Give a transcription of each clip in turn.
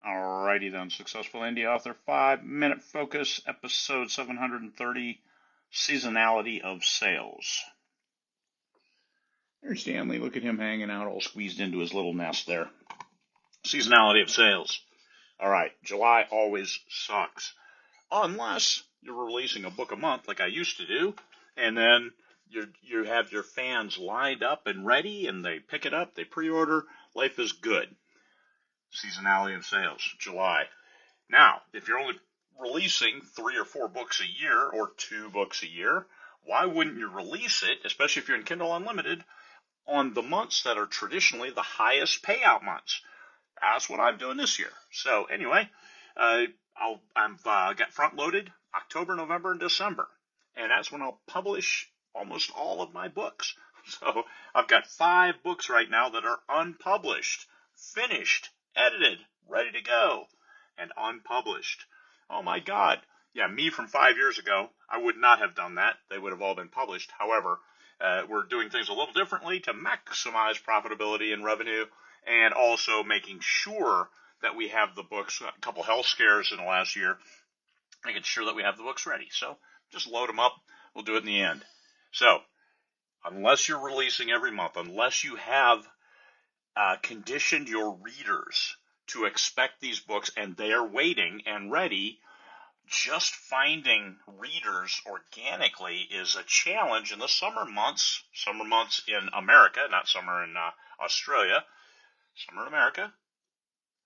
Alrighty then, Successful Indie Author 5-Minute Focus, Episode 730, Seasonality of Sales. There's Stanley. Look at him hanging out all squeezed into his little nest there. Seasonality of Sales. Alright, July always sucks. Unless you're releasing a book a month like I used to do, and then you have your fans lined up and ready, and they pick it up, they pre-order. Life is good. Seasonality of Sales, July. Now, if you're only releasing 3 or 4 books a year or 2 books a year, why wouldn't you release it, especially if you're in Kindle Unlimited, on the months that are traditionally the highest payout months? That's what I'm doing this year. So anyway, I've got front-loaded October, November, and December, and that's when I'll publish almost all of my books. So I've got 5 books right now that are unpublished, finished, edited, ready to go, and unpublished. Oh my God. Yeah, me from 5 years ago, I would not have done that. They would have all been published. However, we're doing things a little differently to maximize profitability and revenue, and also making sure that we have the books, a couple health scares in the last year, making sure that we have the books ready. So just load them up. We'll do it in the end. So unless you're releasing every month, unless you have conditioned your readers to expect these books and they are waiting and ready, just finding readers organically is a challenge in the summer months. Summer months in America, not summer in Australia. Summer in America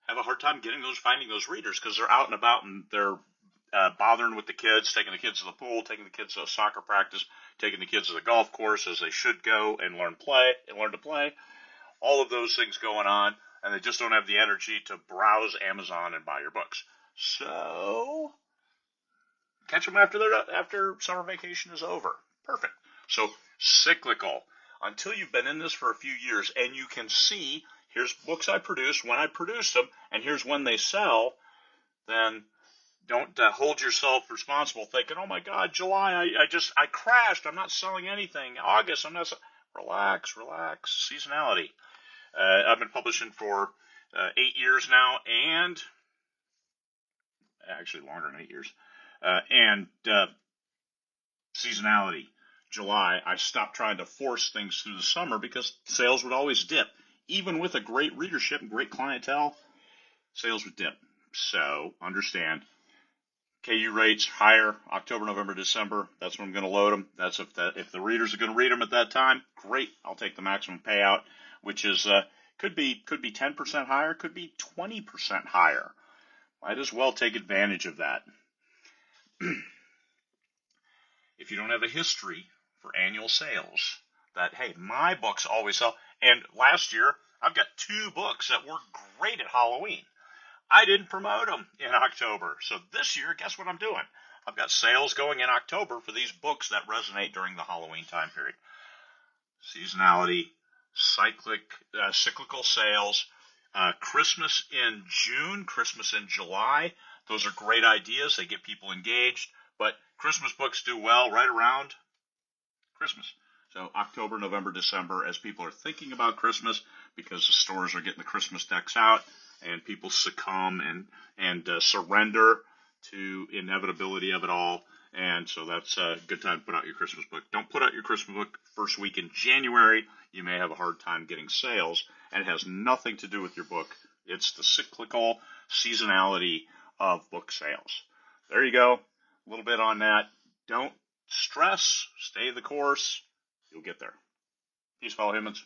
have a hard time finding those readers because they're out and about and they're bothering with the kids, taking the kids to the pool, taking the kids to a soccer practice, taking the kids to the golf course as they should go and learn to play. All of those things going on, and they just don't have the energy to browse Amazon and buy your books. So catch them after summer vacation is over. Perfect. So Cyclical. Until you've been in this for a few years and you can see, here's books I produced, when I produced them, and here's when they sell, then don't hold yourself responsible thinking, oh my God, July, I crashed. I'm not selling anything. August, I'm not Relax. Seasonality. I've been publishing for 8 years now, and actually longer than 8 years. And seasonality, July, I stopped trying to force things through the summer because sales would always dip. Even with a great readership and great clientele, sales would dip. So understand, KU rates higher, October, November, December. That's when I'm going to load them. That's if the readers are going to read them at that time, great. I'll take the maximum payout, which is could be 10% higher, could be 20% higher. Might as well take advantage of that. If you don't have a history for annual sales, that hey, my books always sell. And last year, I've got 2 books that were great at Halloween. I didn't promote them in October. So this year, guess what I'm doing? I've got sales going in October for these books that resonate during the Halloween time period. Seasonality, cyclical sales, Christmas in June, Christmas in July. Those are great ideas. They get people engaged. But Christmas books do well right around Christmas. So October, November, December, as people are thinking about Christmas, because the stores are getting the Christmas decks out, and people succumb and surrender to inevitability of it all. And so that's a good time to put out your Christmas book. Don't put out your Christmas book first week in January. You may have a hard time getting sales, and it has nothing to do with your book. It's the cyclical seasonality of book sales. There you go. A little bit on that. Don't stress. Stay the course. You'll get there. Peace, fellow humans.